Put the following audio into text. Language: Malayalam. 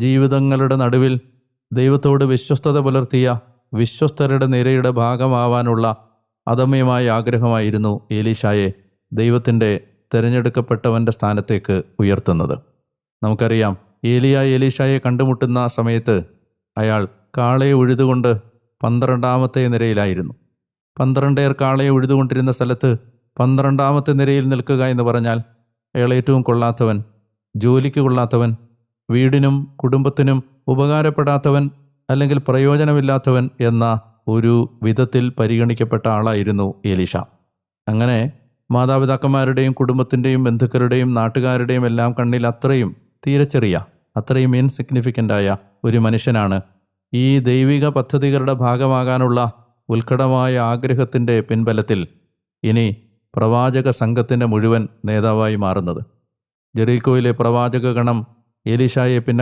ജീവിതങ്ങളുടെ നടുവിൽ ദൈവത്തോട് വിശ്വസ്തത പുലർത്തിയ വിശ്വസ്തരുടെ നിരയുടെ ഭാഗമാവാനുള്ള അദമ്യമായ ആഗ്രഹമായിരുന്നു എലീശായെ ദൈവത്തിൻ്റെ തിരഞ്ഞെടുക്കപ്പെട്ടവൻ്റെ സ്ഥാനത്തേക്ക് ഉയർത്തുന്നത്. നമുക്കറിയാം, എലീശായെ കണ്ടുമുട്ടുന്ന സമയത്ത് അയാൾ കാളയെ ഉഴുതുകൊണ്ട് 12ാമത്തെ നിരയിലായിരുന്നു. 12 കാളയെ ഉഴുതുകൊണ്ടിരുന്ന സ്ഥലത്ത് 12ാമത്തെ നിരയിൽ നിൽക്കുക എന്ന് പറഞ്ഞാൽ അയാൾ ഏറ്റവും കൊള്ളാത്തവൻ, ജോലിക്ക് കൊള്ളാത്തവൻ, വീടിനും കുടുംബത്തിനും ഉപകാരപ്പെടാത്തവൻ, അല്ലെങ്കിൽ പ്രയോജനമില്ലാത്തവൻ എന്ന ഒരു വിധത്തിൽ പരിഗണിക്കപ്പെട്ട ആളായിരുന്നു എലീശ. അങ്ങനെ മാതാപിതാക്കന്മാരുടെയും കുടുംബത്തിൻ്റെയും ബന്ധുക്കളുടെയും നാട്ടുകാരുടെയും എല്ലാം കണ്ണിൽ അത്രയും ഇൻസിഗ്നിഫിക്കൻ്റായ ഒരു മനുഷ്യനാണ് ഈ ദൈവിക പദ്ധതികളുടെ ഭാഗമാകാനുള്ള ഉത്കടമായ ആഗ്രഹത്തിൻ്റെ പിൻബലത്തിൽ ഇനി പ്രവാചക സംഘത്തിൻ്റെ മുഴുവൻ നേതാവായി മാറുന്നത്. ജെറീക്കോയിലെ പ്രവാചക ഗണം എലീശായെ പിന്നെ